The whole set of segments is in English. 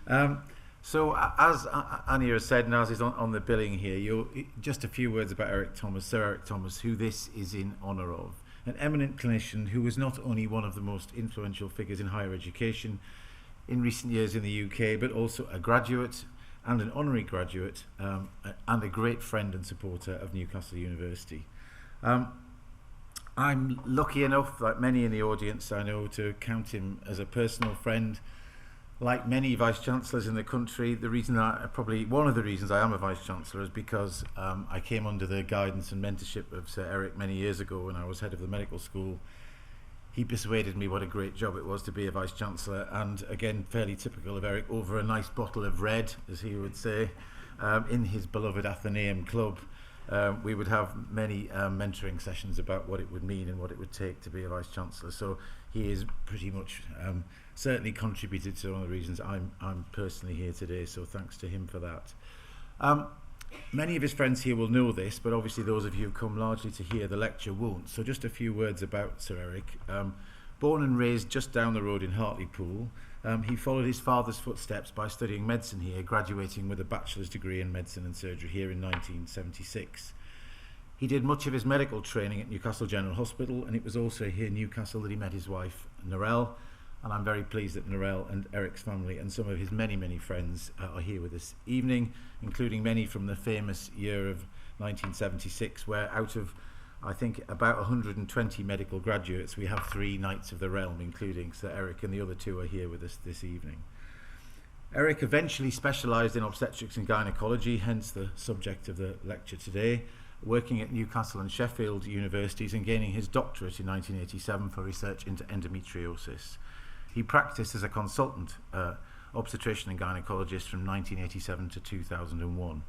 As Anya has said, and as is on the billing here, just a few words about Eric Thomas, Sir Eric Thomas, who this is in honour of. An eminent clinician who was not only one of the most influential figures in higher education in recent years in the UK, but also a graduate and an honorary graduate, and a great friend and supporter of Newcastle University. I'm lucky enough, like many in the audience I know, to count him as a personal friend. Like many Vice-Chancellors in the country, one of the reasons I am a Vice-Chancellor is because I came under the guidance and mentorship of Sir Eric many years ago when I was head of the medical school. He persuaded me what a great job it was to be a Vice-Chancellor, and again, fairly typical of Eric, over a nice bottle of red, as he would say, in his beloved Athenaeum Club. We would have many mentoring sessions about what it would mean and what it would take to be a Vice-Chancellor. So he is pretty much certainly contributed to one of the reasons I'm personally here today, so thanks to him for that. Many of his friends here will know this, but obviously those of you who come largely to hear the lecture won't. So just a few words about Sir Eric. Born and raised just down the road in Hartlepool, he followed his father's footsteps by studying medicine here, graduating with a bachelor's degree in medicine and surgery here in 1976. He did much of his medical training at Newcastle General Hospital, and it was also here in Newcastle that he met his wife, Narelle, and I'm very pleased that Narelle and Eric's family and some of his many, many friends are here with us this evening, including many from the famous year of 1976, where out of, I think, about 120 medical graduates, we have 3 Knights of the Realm, including Sir Eric, and the other 2 are here with us this evening. Eric eventually specialised in obstetrics and gynaecology, hence the subject of the lecture today, working at Newcastle and Sheffield universities and gaining his doctorate in 1987 for research into endometriosis. He practiced as a consultant obstetrician and gynaecologist from 1987 to 2001.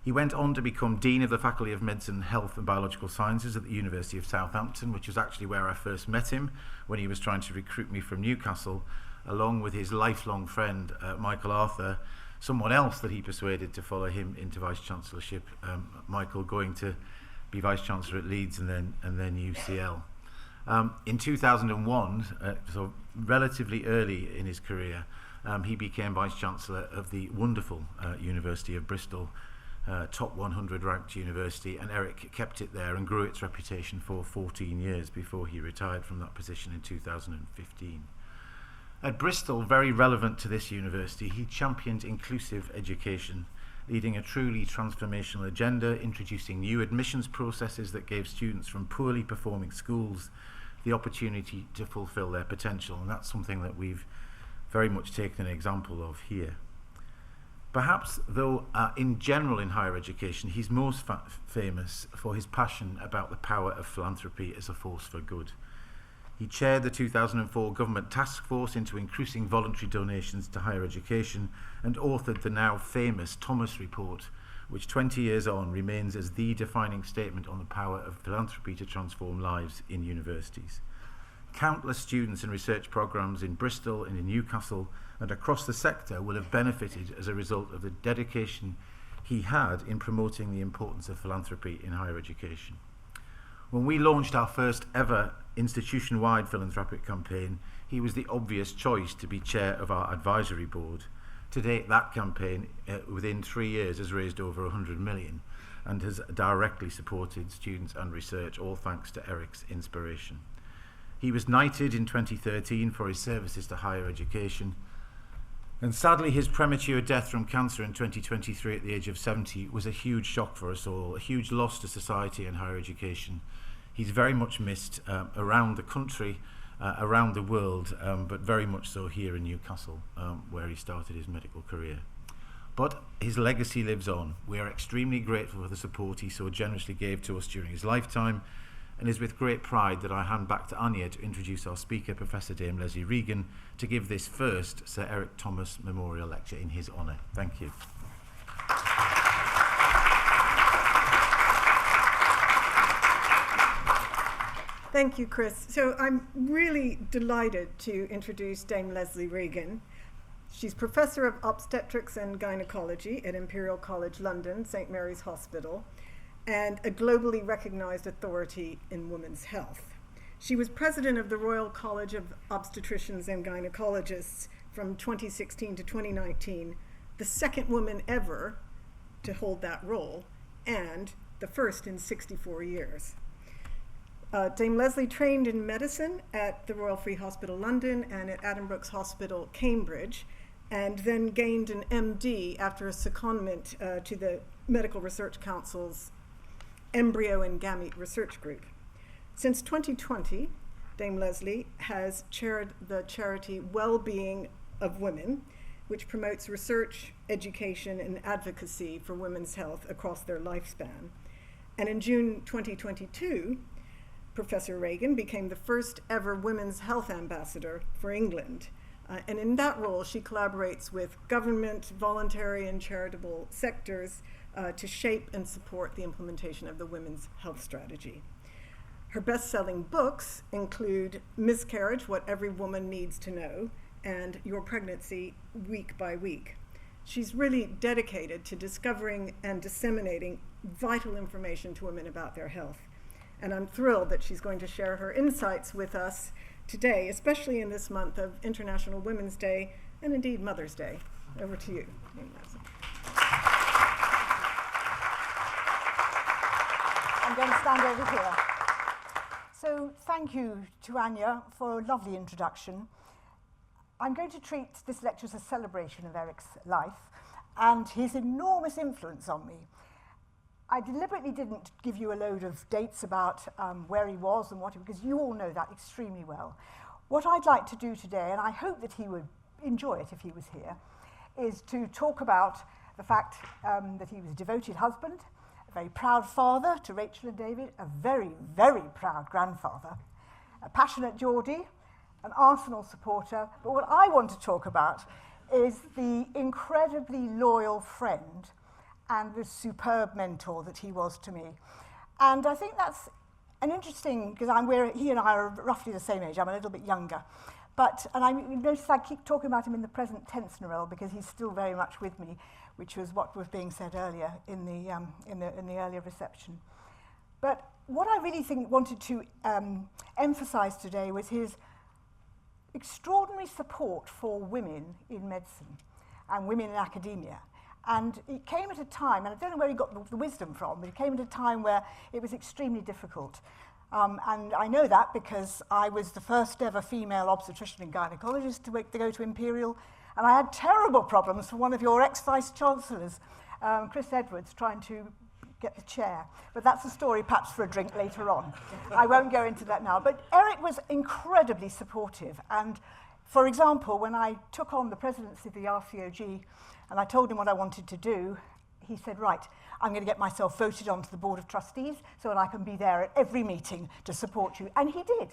He went on to become Dean of the Faculty of Medicine, Health and Biological Sciences at the University of Southampton, which was actually where I first met him when he was trying to recruit me from Newcastle, along with his lifelong friend, Michael Arthur, someone else that he persuaded to follow him into Vice-Chancellorship, Michael going to be Vice-Chancellor at Leeds and then UCL. In 2001, so relatively early in his career, he became Vice-Chancellor of the wonderful University of Bristol, top 100 ranked university, and Eric kept it there and grew its reputation for 14 years before he retired from that position in 2015. At Bristol, very relevant to this university, he championed inclusive education, leading a truly transformational agenda, introducing new admissions processes that gave students from poorly performing schools the opportunity to fulfill their potential, and that's something that we've very much taken an example of here. Perhaps, though, in general in higher education, he's most famous for his passion about the power of philanthropy as a force for good. He chaired the 2004 Government Task Force into increasing voluntary donations to higher education and authored the now famous Thomas Report, which 20 years on remains as the defining statement on the power of philanthropy to transform lives in universities. Countless students and research programmes in Bristol and in Newcastle and across the sector will have benefited as a result of the dedication he had in promoting the importance of philanthropy in higher education. When we launched our first ever institution-wide philanthropic campaign, he was the obvious choice to be chair of our advisory board. To date, that campaign, within 3 years, has raised over 100 million and has directly supported students and research, all thanks to Eric's inspiration. He was knighted in 2013 for his services to higher education, and sadly his premature death from cancer in 2023 at the age of 70 was a huge shock for us all, a huge loss to society and higher education. He's very much missed around the country, around the world, but very much so here in Newcastle, where he started his medical career. But his legacy lives on. We are extremely grateful for the support he so generously gave to us during his lifetime, and it is with great pride that I hand back to Anya to introduce our speaker, Professor Dame Lesley Regan, to give this first Sir Eric Thomas Memorial Lecture in his honour. Thank you. Thank you, Chris. So I'm really delighted to introduce Dame Lesley Regan. She's Professor of Obstetrics and Gynaecology at Imperial College London, St Mary's Hospital, and a globally recognized authority in women's health. She was president of the Royal College of Obstetricians and Gynaecologists from 2016 to 2019, the second woman ever to hold that role, and the first in 64 years. Dame Lesley trained in medicine at the Royal Free Hospital London and at Addenbrooke's Hospital, Cambridge, and then gained an MD after a secondment to the Medical Research Council's Embryo and Gamete Research Group. Since 2020, Dame Lesley has chaired the charity Well-Being of Women, which promotes research, education, and advocacy for women's health across their lifespan. And in June 2022, Professor Regan became the first ever Women's Health Ambassador for England. And in that role, she collaborates with government, voluntary, and charitable sectors to shape and support the implementation of the Women's Health Strategy. Her best-selling books include Miscarriage, What Every Woman Needs to Know, and Your Pregnancy, Week by Week. She's really dedicated to discovering and disseminating vital information to women about their health. And I'm thrilled that she's going to share her insights with us today, especially in this month of International Women's Day and indeed Mother's Day. Over to you. I'm going to stand over here. So thank you to Anya for a lovely introduction. I'm going to treat this lecture as a celebration of Eric's life and his enormous influence on me. I deliberately didn't give you a load of dates about where he was and what he, because you all know that extremely well. What I'd like to do today, and I hope that he would enjoy it if he was here, is to talk about the fact that he was a devoted husband, a very proud father to Rachel and David, a very, very proud grandfather, a passionate Geordie, an Arsenal supporter. But what I want to talk about is the incredibly loyal friend and the superb mentor that he was to me. And I think that's an interesting, because he and I are roughly the same age. I'm a little bit younger. And I notice I keep talking about him in the present tense, Narelle, because he's still very much with me, which was what was being said earlier in the earlier reception. But what I really wanted to emphasize today was his extraordinary support for women in medicine and women in academia. And it came at a time, and I don't know where he got the wisdom from, but it came at a time where it was extremely difficult. And I know that because I was the first ever female obstetrician and gynaecologist to go to Imperial, and I had terrible problems for one of your ex-vice chancellors, Chris Edwards, trying to get the chair. But that's a story perhaps for a drink later on. I won't go into that now. But Eric was incredibly supportive. And for example, when I took on the presidency of the RCOG, and I told him what I wanted to do, he said, right, I'm going to get myself voted onto the Board of Trustees so that I can be there at every meeting to support you. And he did.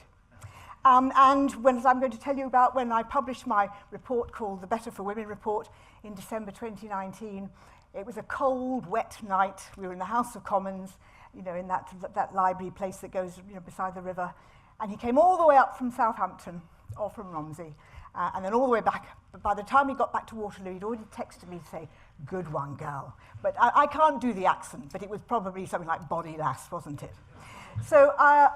And as I'm going to tell you about when I published my report called the Better for Women report in December 2019, it was a cold, wet night. We were in the House of Commons, in that library place that goes beside the river. And he came all the way up from Southampton, or from Romsey, and then all the way back. But by the time he got back to Waterloo, he'd already texted me to say, good one, girl. But I can't do the accent, but it was probably something like body lass, wasn't it? So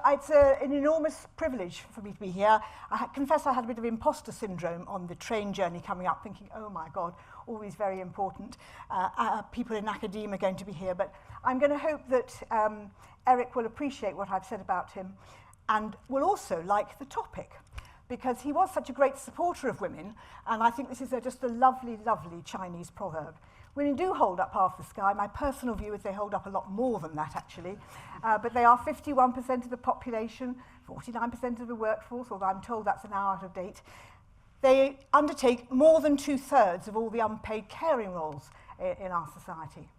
it's an enormous privilege for me to be here. I confess I had a bit of imposter syndrome on the train journey coming up, thinking, oh my God, all these very important people in academia are going to be here. But I'm going to hope that Eric will appreciate what I've said about him and will also like the topic, because he was such a great supporter of women, and I think this is just a lovely, lovely Chinese proverb. Women do hold up half the sky. My personal view is they hold up a lot more than that, actually. But they are 51% of the population, 49% of the workforce, although I'm told that's now out of date. They undertake more than 2/3 of all the unpaid caring roles in our society.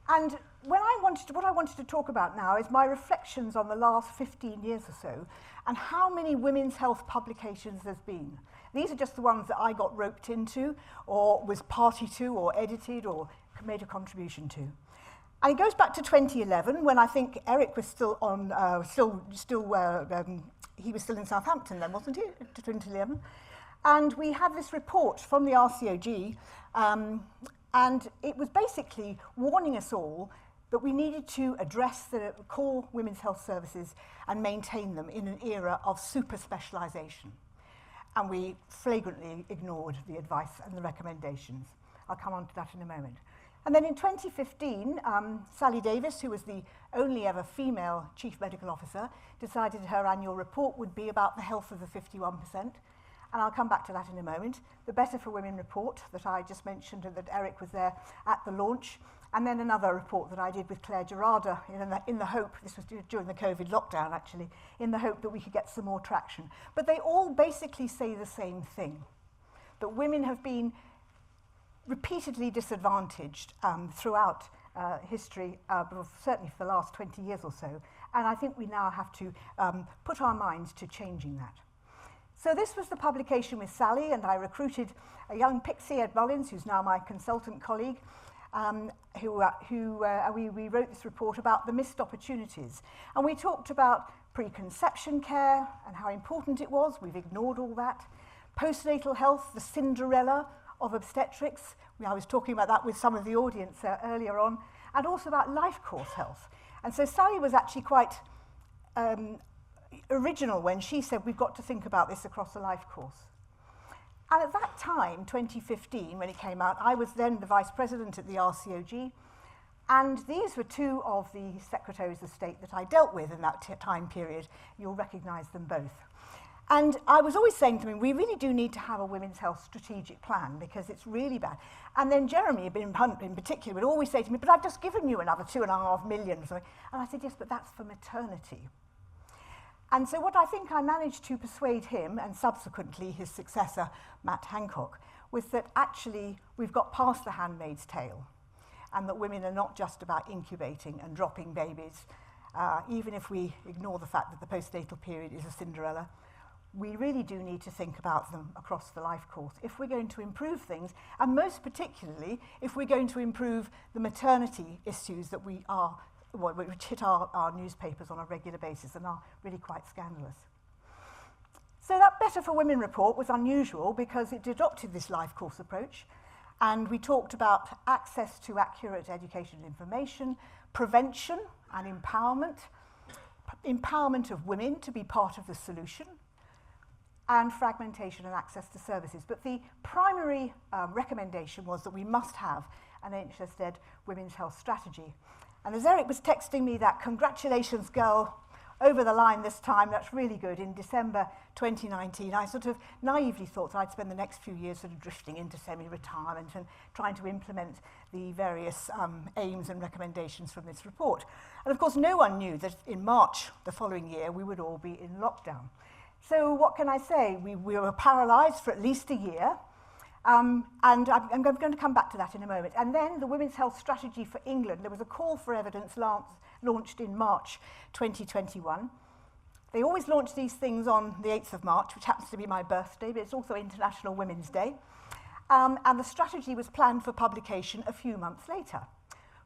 And what I wanted to talk about now is my reflections on the last 15 years or so and how many women's health publications there's been. These are just the ones that I got roped into or was party to or edited or made a contribution to. And it goes back to 2011 when I think Eric was still on, he was still in Southampton then, wasn't he, to 2011? And we had this report from the RCOG, and it was basically warning us all that we needed to address the core women's health services and maintain them in an era of super specialisation. and we flagrantly ignored the advice and the recommendations. I'll come on to that in a moment. And then in 2015, Sally Davis, who was the only ever female chief medical officer, decided her annual report would be about the health of the 51%. And I'll come back to that in a moment. The Better for Women report that I just mentioned and that Eric was there at the launch. And then another report that I did with Claire Gerarda in the hope, this was during the COVID lockdown actually, in the hope that we could get some more traction. But they all basically say the same thing, that women have been repeatedly disadvantaged throughout history, certainly for the last 20 years or so. And I think we now have to put our minds to changing that. So this was the publication with Sally, and I recruited a young Pixie, Ed Mullins, who's now my consultant colleague, we wrote this report about the missed opportunities. And we talked about preconception care and how important it was. We've ignored all that. Postnatal health, the Cinderella of obstetrics. I was talking about that with some of the audience earlier on. And also about life course health. And so Sally was actually quite original when she said we've got to think about this across the life course. And at that time, 2015, when it came out, I was then the vice president at the RCOG, and these were two of the secretaries of state that I dealt with in that time period. You'll recognise them both. And I was always saying to them, we really do need to have a women's health strategic plan because it's really bad. And then Jeremy Hunt in particular would always say to me, but I've just given you another 2.5 million or something. And I said, yes, but that's for maternity. And so what I think I managed to persuade him, and subsequently his successor, Matt Hancock, was that actually we've got past the handmaid's tale, and that women are not just about incubating and dropping babies. Even if we ignore the fact that the postnatal period is a Cinderella, we really do need to think about them across the life course if we're going to improve things, and most particularly if we're going to improve the maternity issues that which hit our newspapers on a regular basis and are really quite scandalous. So that Better for Women report was unusual because it adopted this life course approach, and we talked about access to accurate education and information, prevention and empowerment of women to be part of the solution, and fragmentation and access to services. But the primary recommendation was that we must have an NHS-led women's health strategy. And as Eric was texting me that, congratulations girl, over the line this time, that's really good, in December 2019, I sort of naively thought that I'd spend the next few years sort of drifting into semi-retirement and trying to implement the various aims and recommendations from this report. And of course, no one knew that in March the following year, we would all be in lockdown. So what can I say? We were paralysed for at least a year. And I'm going to come back to that in a moment. And then the Women's Health Strategy for England, there was a call for evidence launched in March 2021. They always launch these things on the 8th of March, which happens to be my birthday, but it's also International Women's Day. And the strategy was planned for publication a few months later.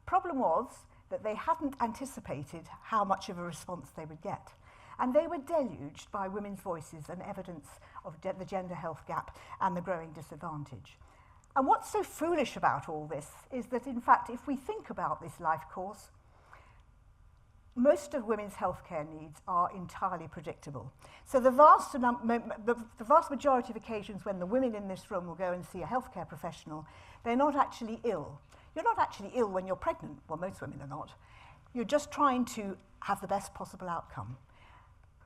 Problem was that they hadn't anticipated how much of a response they would get. And they were deluged by women's voices and evidence of the gender health gap and the growing disadvantage. And what's so foolish about all this is that, in fact, if we think about this life course, most of women's healthcare needs are entirely predictable. So the vast majority of occasions when the women in this room will go and see a healthcare professional, they're not actually ill. You're not actually ill when you're pregnant. Well, most women are not. You're just trying to have the best possible outcome.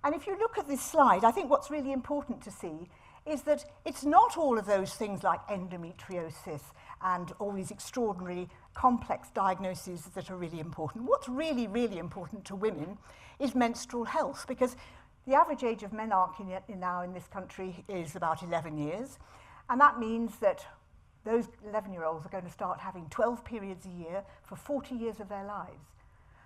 And if you look at this slide, I think what's really important to see is that it's not all of those things like endometriosis and all these extraordinarily complex diagnoses that are really important. What's really, really important to women is menstrual health, because the average age of menarche now in this country is about 11 years. And that means that those 11-year-olds are going to start having 12 periods a year for 40 years of their lives.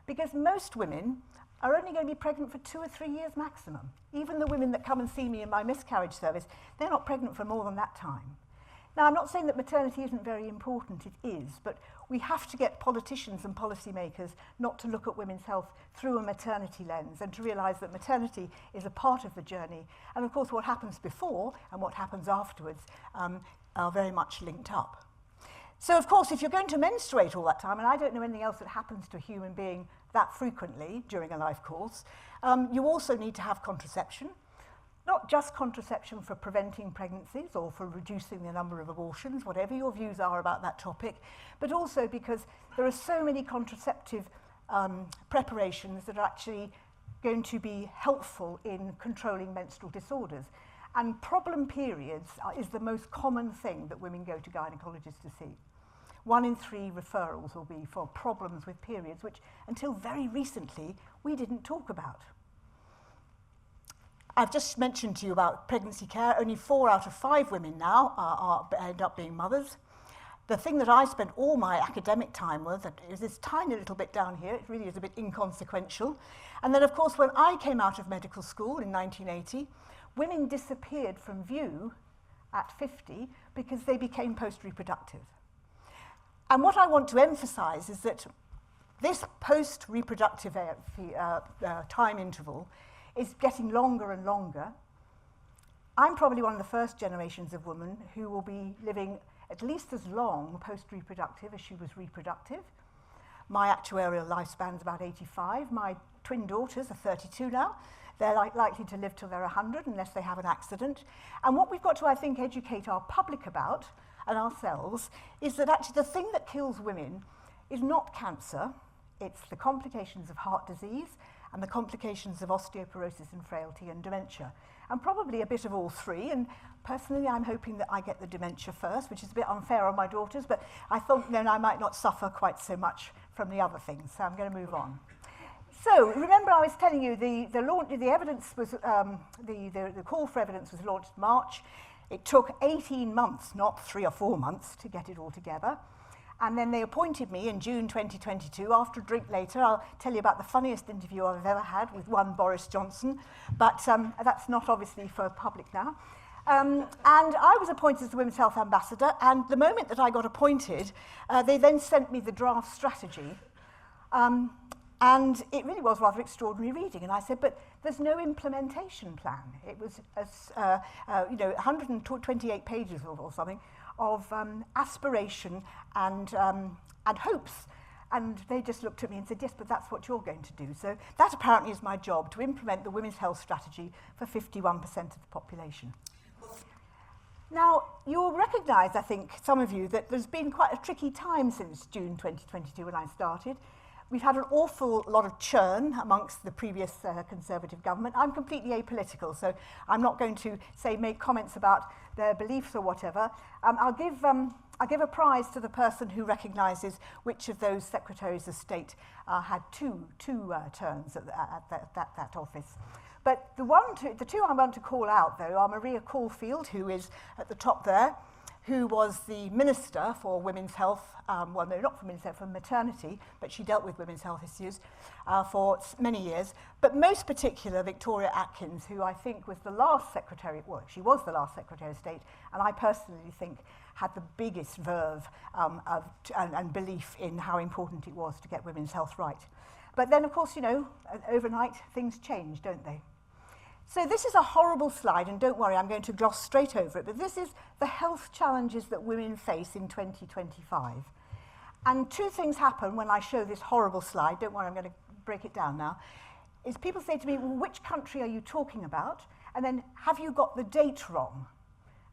Because most women are only going to be pregnant for 2 or 3 years maximum. Even the women that come and see me in my miscarriage service, they're not pregnant for more than that time. Now, I'm not saying that maternity isn't very important, it is, but we have to get politicians and policymakers not to look at women's health through a maternity lens and to realise that maternity is a part of the journey. And of course, what happens before and what happens afterwards are very much linked up. So, of course, if you're going to menstruate all that time, and I don't know anything else that happens to a human being that frequently during a life course, you also need to have contraception. not just contraception for preventing pregnancies or for reducing the number of abortions, whatever your views are about that topic, but also because there are so many contraceptive preparations that are actually going to be helpful in controlling menstrual disorders. And problem periods is the most common thing that women go to gynecologists to see. 1 in 3 referrals will be for problems with periods, which until very recently we didn't talk about. I've just mentioned to you about pregnancy care. Only 4 out of 5 women now end up being mothers. The thing that I spent all my academic time with is this tiny little bit down here. It really is a bit inconsequential. And then, of course, when I came out of medical school in 1980, women disappeared from view at 50 because they became post-reproductive. And what I want to emphasize is that this post-reproductive time interval is getting longer and longer. I'm probably one of the first generations of women who will be living at least as long post-reproductive as she was reproductive. My actuarial lifespan is about 85. My twin daughters are 32 now. They're likely to live till they're 100 unless they have an accident. And what we've got to, I think, educate our public about and ourselves is that actually the thing that kills women is not cancer, it's the complications of heart disease and the complications of osteoporosis and frailty and dementia. And probably a bit of all three. And personally, I'm hoping that I get the dementia first, which is a bit unfair on my daughters, but I thought then I might not suffer quite so much from the other things. So I'm going to move on. So remember I was telling you the evidence was, the call for evidence was launched in March. It took 18 months, not 3 or 4 months, to get it all together. And then they appointed me in June 2022. After a drink later, I'll tell you about the funniest interview I've ever had with one Boris Johnson, but that's not obviously for public now. And I was appointed as the Women's Health Ambassador, and the moment that I got appointed, they then sent me the draft strategy. And it really was rather extraordinary reading. And I said, but there's no implementation plan. It was, 128 pages or something of aspiration and hopes. And they just looked at me and said, yes, but that's what you're going to do. So that apparently is my job, to implement the women's health strategy for 51% of the population. Now, you'll recognise, I think, some of you, that there's been quite a tricky time since June 2022 when I started. We've had an awful lot of churn amongst the previous Conservative government. I'm completely apolitical, so I'm not going to make comments about their beliefs or whatever. I'll give a prize to the person who recognises which of those Secretaries of State had two terms at that office. But the two I want to call out, though, are Maria Caulfield, who is at the top there, who was the Minister for Women's Health, well, no, not for Women's Health, for maternity, but she dealt with women's health issues for many years. But most particular, Victoria Atkins, who I think was the last Secretary, well, she was the last Secretary of State, and I personally think had the biggest verve and belief in how important it was to get women's health right. But then, of course, overnight things change, don't they? So this is a horrible slide, and don't worry, I'm going to gloss straight over it, but this is the health challenges that women face in 2025. And 2 things happen when I show this horrible slide. Don't worry, I'm going to break it down now. Is people say to me, well, which country are you talking about? And then, have you got the date wrong?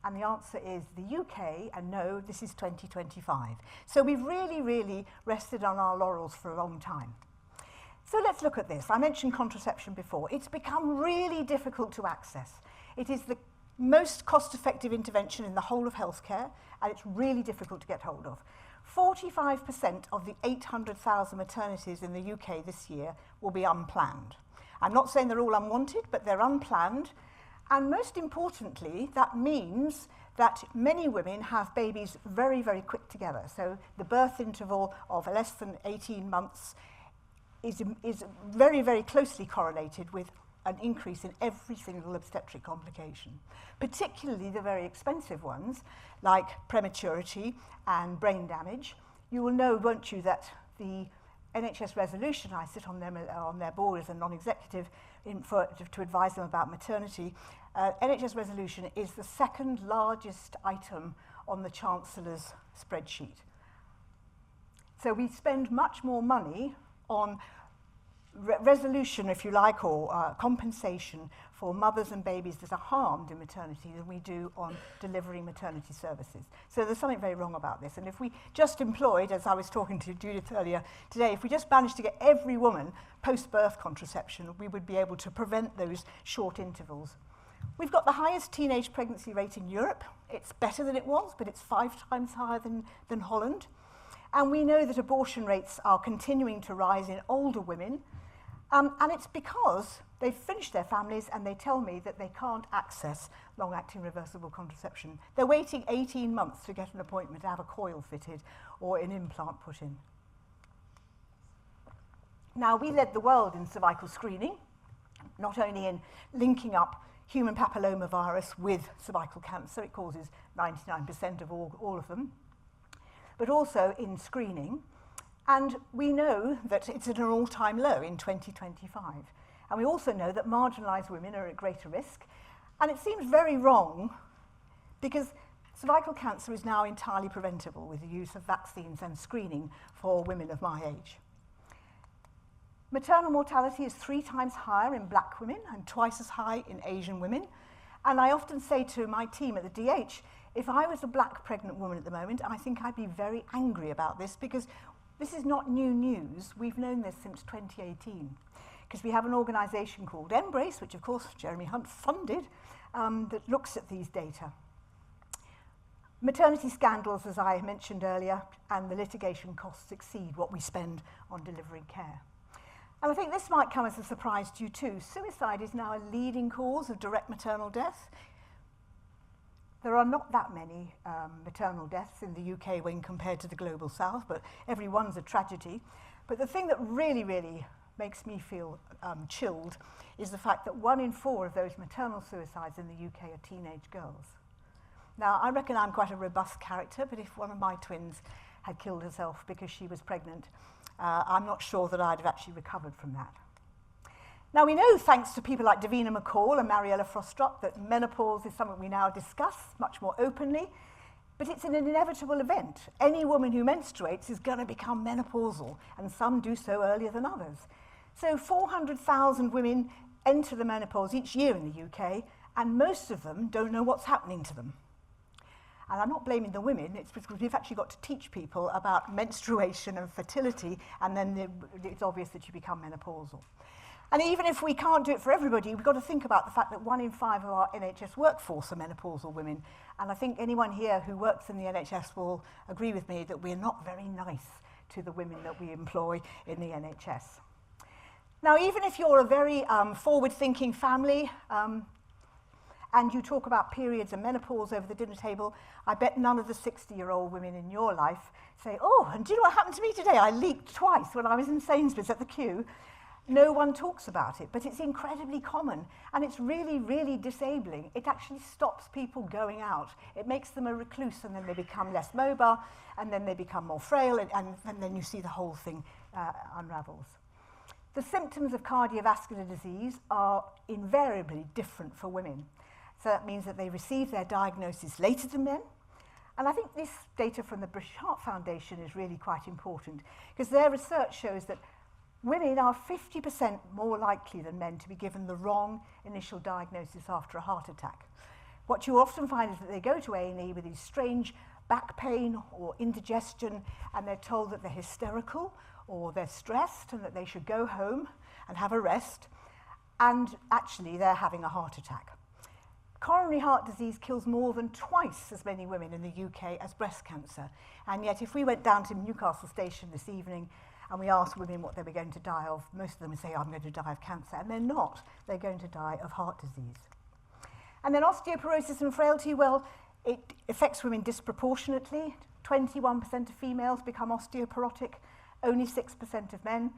And the answer is the UK, and no, this is 2025. So we've really, really rested on our laurels for a long time. So let's look at this. I mentioned contraception before. It's become really difficult to access. It is the most cost-effective intervention in the whole of healthcare, and it's really difficult to get hold of. 45% of the 800,000 maternities in the UK this year will be unplanned. I'm not saying they're all unwanted, but they're unplanned. And most importantly, that means that many women have babies very, very quick together. So the birth interval of less than 18 months is very, very closely correlated with an increase in every single obstetric complication, particularly the very expensive ones, like prematurity and brain damage. You will know, won't you, that the NHS Resolution, I sit on their board as a non-executive to advise them about maternity. NHS Resolution is the 2nd largest item on the Chancellor's spreadsheet. So we spend much more money on resolution, if you like, or compensation for mothers and babies that are harmed in maternity than we do on delivering maternity services. So there's something very wrong about this. And if we just employed, as I was talking to Judith earlier today, if we just managed to get every woman post-birth contraception, we would be able to prevent those short intervals. We've got the highest teenage pregnancy rate in Europe. It's better than it was, but it's 5 times higher than Holland. And we know that abortion rates are continuing to rise in older women. And it's because they've finished their families and they tell me that they can't access long-acting reversible contraception. They're waiting 18 months to get an appointment to have a coil fitted or an implant put in. Now, we led the world in cervical screening, not only in linking up human papillomavirus with cervical cancer, it causes 99% of all of them, but also in screening. And we know that it's at an all-time low in 2025. And we also know that marginalised women are at greater risk. And it seems very wrong because cervical cancer is now entirely preventable with the use of vaccines and screening for women of my age. Maternal mortality is 3 times higher in black women and twice as high in Asian women. And I often say to my team at the DH, if I was a black pregnant woman at the moment, I think I'd be very angry about this because this is not new news. We've known this since 2018 because we have an organisation called Embrace, which of course Jeremy Hunt funded, that looks at these data. Maternity scandals, as I mentioned earlier, and the litigation costs exceed what we spend on delivering care. And I think this might come as a surprise to you too. Suicide is now a leading cause of direct maternal death. There are not that many maternal deaths in the UK when compared to the global south, but every one's a tragedy. But the thing that really, really makes me feel chilled is the fact that 1 in 4 of those maternal suicides in the UK are teenage girls. Now, I reckon I'm quite a robust character, but if one of my twins had killed herself because she was pregnant, I'm not sure that I'd have actually recovered from that. Now, we know, thanks to people like Davina McCall and Mariella Frostrup, that menopause is something we now discuss much more openly, but it's an inevitable event. Any woman who menstruates is going to become menopausal, and some do so earlier than others. So 400,000 women enter the menopause each year in the UK, and most of them don't know what's happening to them. And I'm not blaming the women, it's because we've actually got to teach people about menstruation and fertility, and then it's obvious that you become menopausal. And even if we can't do it for everybody, we've got to think about the fact that 1 in 5 of our NHS workforce are menopausal women. And I think anyone here who works in the NHS will agree with me that we're not very nice to the women that we employ in the NHS. Now, even if you're a very forward-thinking family, and you talk about periods and menopause over the dinner table, I bet none of the 60-year-old women in your life say, oh, and do you know what happened to me today? I leaked twice when I was in Sainsbury's at the queue. No one talks about it, but it's incredibly common, and it's really, really disabling. It actually stops people going out. It makes them a recluse, and then they become less mobile, and then they become more frail, and then you see the whole thing unravels. The symptoms of cardiovascular disease are invariably different for women. So that means that they receive their diagnosis later than men. And I think this data from the British Heart Foundation is really quite important, because their research shows that women are 50% more likely than men to be given the wrong initial diagnosis after a heart attack. What you often find is that they go to A&E with these strange back pain or indigestion, and they're told that they're hysterical or they're stressed and that they should go home and have a rest, and actually they're having a heart attack. Coronary heart disease kills more than twice as many women in the UK as breast cancer, and yet if we went down to Newcastle station this evening and we asked women what they were going to die of, most of them would say, I'm going to die of cancer, and they're not. They're going to die of heart disease. And then osteoporosis and frailty, well, it affects women disproportionately. 21% of females become osteoporotic, only 6% of men.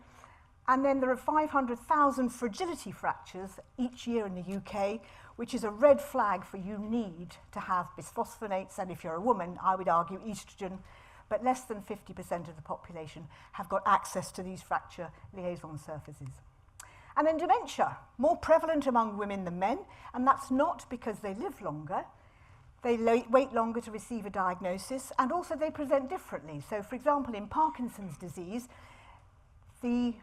And then there are 500,000 fragility fractures each year in the UK, which is a red flag for you need to have bisphosphonates, and if you're a woman, I would argue estrogen, but less than 50% of the population have got access to these fracture liaison surfaces. And then dementia, more prevalent among women than men, and that's not because they live longer. They wait longer to receive a diagnosis, and also they present differently. So, for example, in Parkinson's disease, the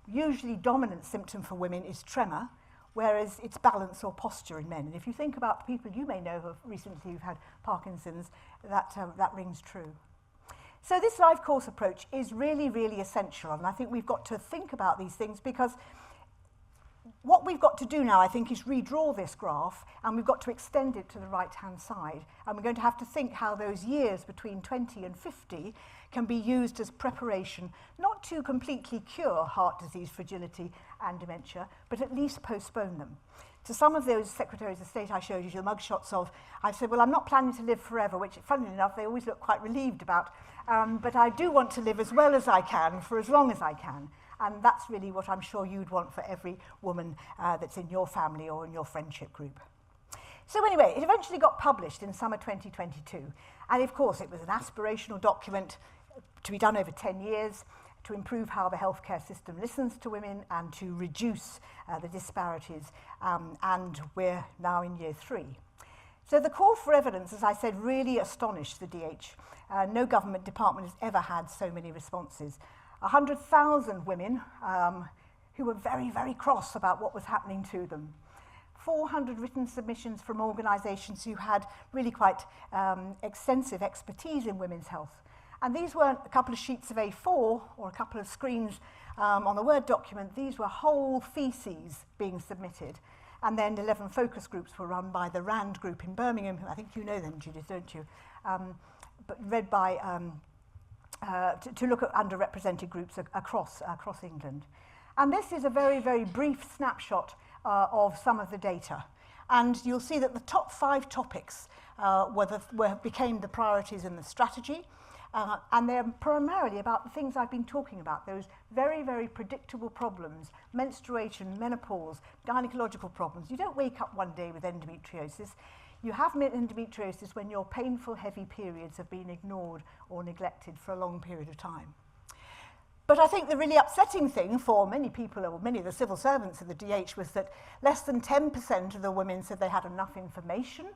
usually dominant symptom for women is tremor, whereas it's balance or posture in men. And if you think about people you may know of recently who've had Parkinson's, that rings true. So this life course approach is really, really essential, and I think we've got to think about these things, because what we've got to do now, I think, is redraw this graph, and we've got to extend it to the right-hand side. And we're going to have to think how those years between 20 and 50 can be used as preparation, not to completely cure heart disease, fragility, and dementia, but at least postpone them. To some of those Secretaries of State I showed you the mugshots of, I said, well, I'm not planning to live forever, which, funnily enough, they always look quite relieved about. But I do want to live as well as I can, for as long as I can. And that's really what I'm sure you'd want for every woman that's in your family or in your friendship group. So anyway, it eventually got published in summer 2022. And of course, it was an aspirational document to be done over 10 years to improve how the healthcare system listens to women and to reduce the disparities. And we're now in year 3. So the call for evidence, as I said, really astonished the DH. No government department has ever had so many responses. 100,000 women who were very, very cross about what was happening to them. 400 written submissions from organisations who had really quite extensive expertise in women's health. And these weren't a couple of sheets of A4 or a couple of screens on a Word document. These were whole theses being submitted. And then 11 focus groups were run by the RAND group in Birmingham. I think you know them, Judith, don't you? But read by, to look at underrepresented groups across England. And this is a very, very brief snapshot of some of the data. And you'll see that the top 5 topics became the priorities in the strategy. And they're primarily about the things I've been talking about, those very, very predictable problems, menstruation, menopause, gynecological problems. You don't wake up one day with endometriosis. You have endometriosis when your painful, heavy periods have been ignored or neglected for a long period of time. But I think the really upsetting thing for many people, or many of the civil servants of the DH, was that less than 10% of the women said they had enough information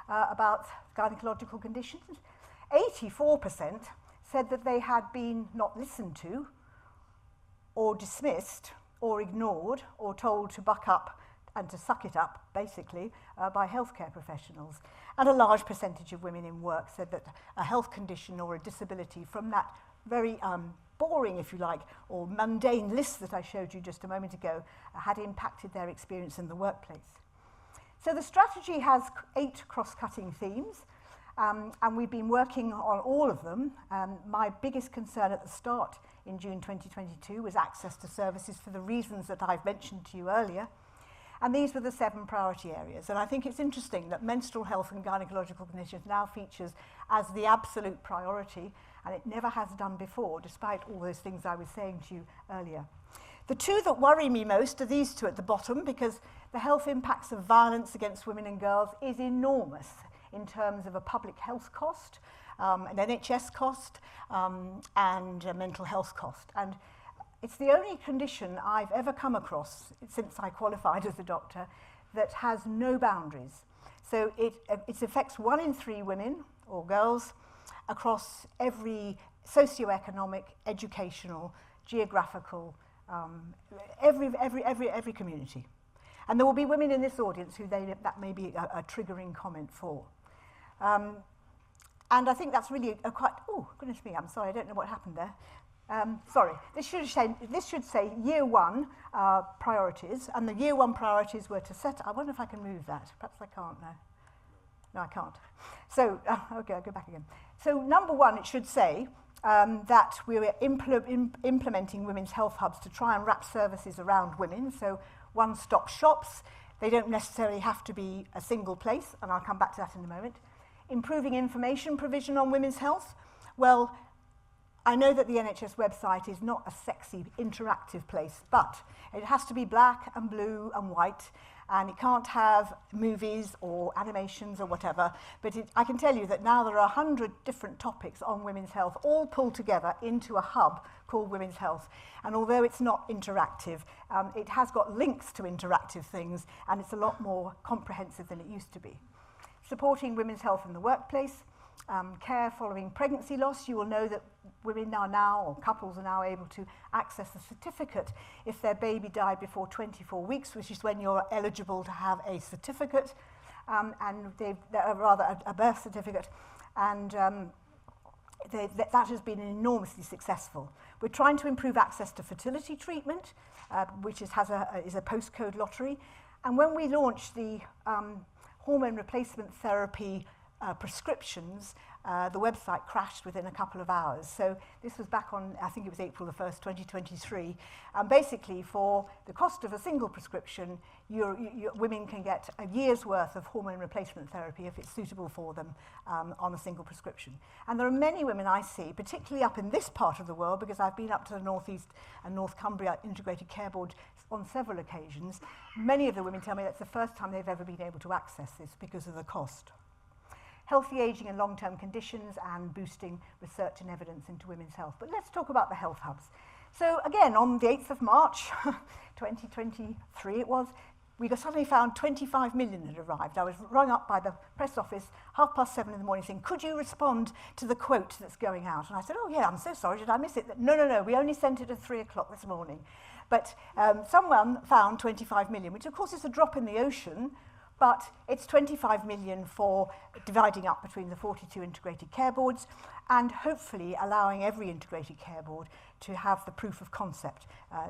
about gynecological conditions. 84% said that they had been not listened to, or dismissed, or ignored, or told to buck up and to suck it up, basically, by healthcare professionals. And a large percentage of women in work said that a health condition or a disability from that very boring, if you like, or mundane list that I showed you just a moment ago had impacted their experience in the workplace. So the strategy has 8 cross-cutting themes. And we've been working on all of them. My biggest concern at the start in June 2022 was access to services for the reasons that I've mentioned to you earlier. And these were the 7 priority areas. And I think it's interesting that menstrual health and gynecological conditions now features as the absolute priority, and it never has done before, despite all those things I was saying to you earlier. The 2 that worry me most are these 2 at the bottom, because the health impacts of violence against women and girls is enormous in terms of a public health cost, an NHS cost, and a mental health cost. And it's the only condition I've ever come across since I qualified as a doctor that has no boundaries. So it affects 1 in 3 women or girls across every socioeconomic, educational, geographical, every community. And there will be women in this audience who that may be a triggering comment for. And I think that's really a quite, oh, goodness me, I'm sorry, I don't know what happened there. Sorry, this should say year 1 priorities, and the year 1 priorities were to set, I wonder if I can move that, perhaps I can't now. No, I can't. So, okay, I'll go back again. So number 1, it should say that we were implementing women's health hubs to try and wrap services around women, so one-stop shops. They don't necessarily have to be a single place, and I'll come back to that in a moment. Improving information provision on women's health. Well, I know that the NHS website is not a sexy, interactive place, but it has to be black and blue and white, and it can't have movies or animations or whatever. But I can tell you that now there are 100 different topics on women's health, all pulled together into a hub called Women's Health. And although it's not interactive, it has got links to interactive things, and it's a lot more comprehensive than it used to be. Supporting women's health in the workplace, care following pregnancy loss. You will know that women are now, or couples are now able to access a certificate if their baby died before 24 weeks, which is when you're eligible to have a certificate, rather a birth certificate, and that has been enormously successful. We're trying to improve access to fertility treatment, which is a postcode lottery. And when we launched the hormone replacement therapy prescriptions, the website crashed within a couple of hours. So this was back on, I think it was April the 1st, 2023. And basically, for the cost of a single prescription, women can get a year's worth of hormone replacement therapy if it's suitable for them on a single prescription. And there are many women I see, particularly up in this part of the world, because I've been up to the North East and North Cumbria Integrated Care Board on several occasions. Many of the women tell me that's the first time they've ever been able to access this because of the cost. Healthy ageing and long-term conditions, and boosting research and evidence into women's health. But let's talk about the health hubs. So again, on the 8th of March, 2023 it was, we suddenly found 25 million had arrived. I was rung up by the press office 7:30 in the morning saying, could you respond to the quote that's going out? And I said, oh yeah, I'm so sorry, did I miss it? No, we only sent it at 3 o'clock this morning. But someone found 25 million, which of course is a drop in the ocean, but it's 25 million for dividing up between the 42 integrated care boards, and hopefully allowing every integrated care board to have the proof of concept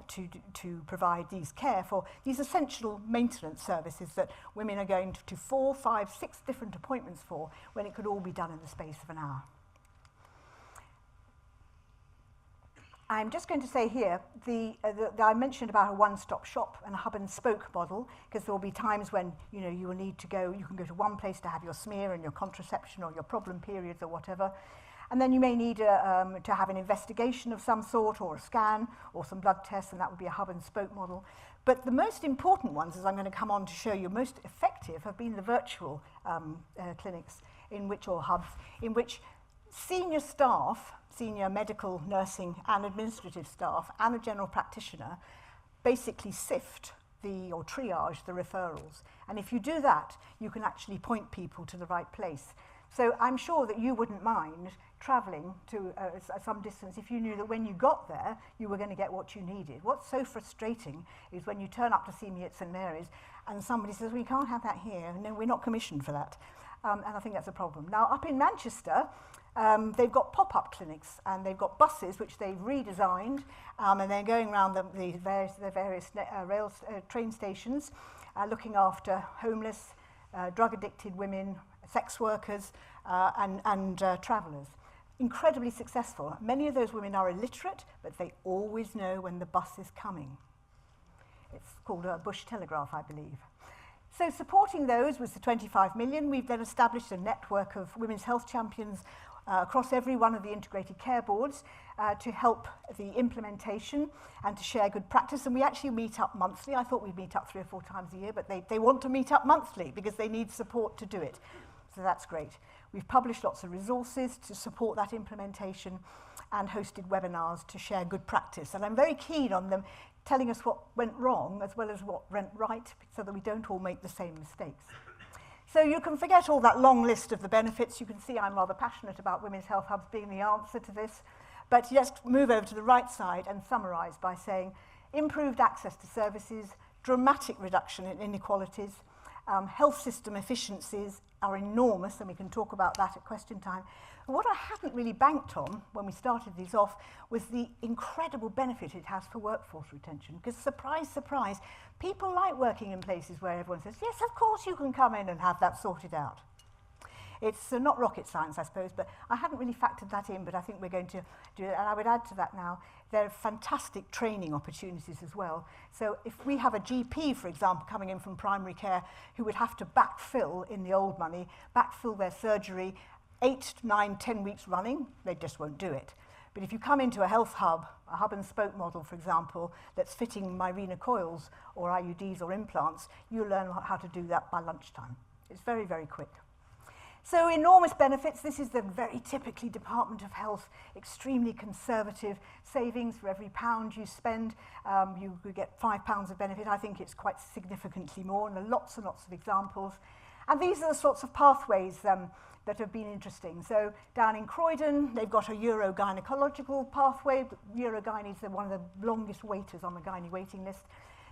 to provide these care for these essential maintenance services that women are going to 4, 5, 6 different appointments for, when it could all be done in the space of an hour. I'm just going to say here, I mentioned about a one-stop shop and a hub-and-spoke model, because there will be times when you will need to go, you can go to one place to have your smear and your contraception or your problem periods or whatever, and then you may need to have an investigation of some sort, or a scan, or some blood tests, and that would be a hub-and-spoke model. But the most important ones, as I'm going to come on to show you, most effective, have been the virtual clinics, or hubs, in which senior staff, senior medical, nursing and administrative staff and a general practitioner basically sift or triage the referrals. And if you do that, you can actually point people to the right place. So I'm sure that you wouldn't mind travelling to some distance if you knew that when you got there, you were going to get what you needed. What's so frustrating is when you turn up to see me at St Mary's and somebody says, well, you can't have that here. No, we're not commissioned for that. And I think that's a problem. Now, up in Manchester, they've got pop-up clinics, and they've got buses which they've redesigned, and they're going around the various train stations, looking after homeless, drug-addicted women, sex workers, and travellers. Incredibly successful. Many of those women are illiterate, but they always know when the bus is coming. It's called a bush telegraph, I believe. So supporting those was the 25 million. We've then established a network of women's health champions across every one of the integrated care boards to help the implementation and to share good practice. And we actually meet up monthly. I thought we'd meet up 3 or 4 times a year, but they want to meet up monthly because they need support to do it. So that's great. We've published lots of resources to support that implementation and hosted webinars to share good practice. And I'm very keen on them telling us what went wrong as well as what went right, so that we don't all make the same mistakes. So you can forget all that long list of the benefits. You can see I'm rather passionate about women's health hubs being the answer to this. But just move over to the right side and summarise by saying improved access to services, dramatic reduction in inequalities, health system efficiencies are enormous, and we can talk about that at question time. What I hadn't really banked on when we started these off was the incredible benefit it has for workforce retention. Because surprise, surprise, people like working in places where everyone says, yes, of course you can come in and have that sorted out. It's not rocket science, I suppose, but I hadn't really factored that in, but I think we're going to do it. And I would add to that now, there are fantastic training opportunities as well. So if we have a GP, for example, coming in from primary care who would have to backfill in the old money, backfill their surgery 8, 9, 10 weeks running, they just won't do it. But if you come into a health hub, a hub and spoke model, for example, that's fitting Mirena coils or IUDs or implants, you learn how to do that by lunchtime. It's very, very quick. So enormous benefits. This is the very typically Department of Health, extremely conservative savings. For every £1 you spend, you could get £5 of benefit. I think it's quite significantly more, and there are lots and lots of examples. And these are the sorts of pathways that have been interesting. So down in Croydon, they've got a urogynecological pathway. Urogynes are one of the longest waiters on the gynae waiting list.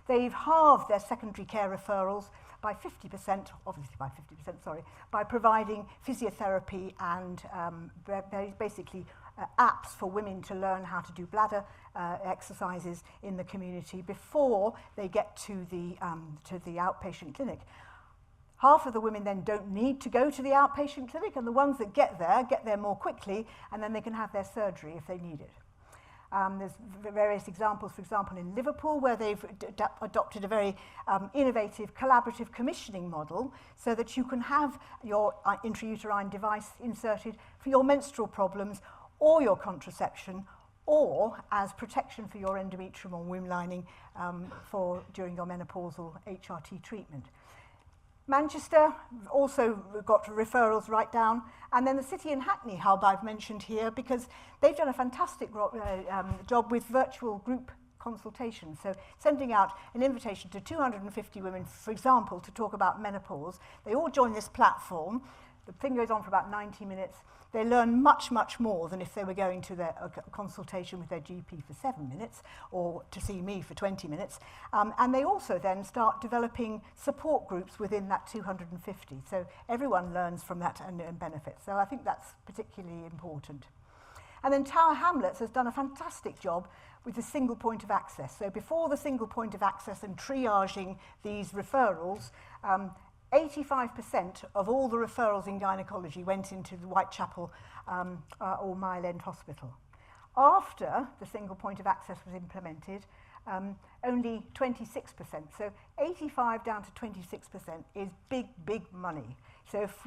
They've halved their secondary care referrals by 50%, obviously by 50%, sorry, by providing physiotherapy and basically apps for women to learn how to do bladder exercises in the community before they get to the outpatient clinic. Half of the women then don't need to go to the outpatient clinic, and the ones that get there more quickly, and then they can have their surgery if they need it. There's various examples, for example, in Liverpool, where they've adopted a very innovative collaborative commissioning model so that you can have your intrauterine device inserted for your menstrual problems or your contraception, or as protection for your endometrium or womb lining during your menopausal HRT treatment. Manchester also got referrals right down, and then the City and Hackney hub I've mentioned here because they've done a fantastic job with virtual group consultation. So sending out an invitation to 250 women, for example, to talk about menopause. They all join this platform. The thing goes on for about 90 minutes. They learn much, much more than if they were going to their consultation with their GP for 7 minutes or to see me for 20 minutes. And they also then start developing support groups within that 250. So everyone learns from that and benefits. So I think that's particularly important. And then Tower Hamlets has done a fantastic job with the single point of access. So before the single point of access and triaging these referrals, 85% of all the referrals in gynaecology went into the Whitechapel or Mile End Hospital. After the single point of access was implemented, only 26%. So 85 down to 26% is big, big money. So if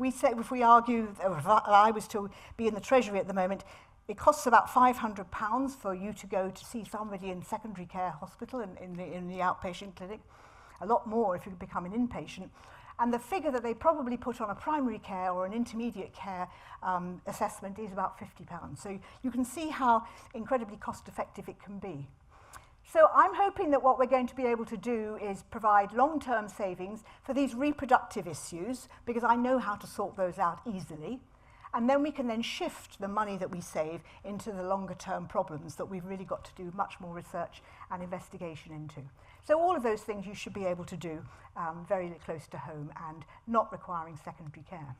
we argue, or if I was to be in the Treasury at the moment, it costs about £500 for you to go to see somebody in secondary care hospital in the outpatient clinic. A lot more if you become an inpatient. And the figure that they probably put on a primary care or an intermediate care assessment is about £50. So you can see how incredibly cost effective it can be. So I'm hoping that what we're going to be able to do is provide long-term savings for these reproductive issues, because I know how to sort those out easily. And then we can then shift the money that we save into the longer-term problems that we've really got to do much more research and investigation into. So all of those things you should be able to do very close to home and not requiring secondary care.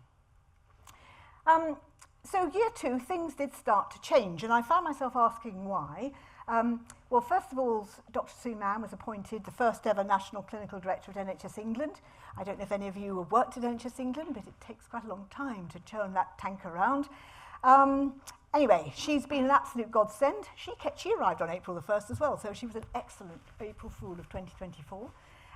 So year 2, things did start to change, and I found myself asking why. Well, first of all, Dr. Sue Mann was appointed the first ever National Clinical Director at NHS England. I don't know if any of you have worked at NHS England, but it takes quite a long time to turn that tank around. Anyway, she's been an absolute godsend. She arrived on April the 1st as well, so she was an excellent April Fool of 2024.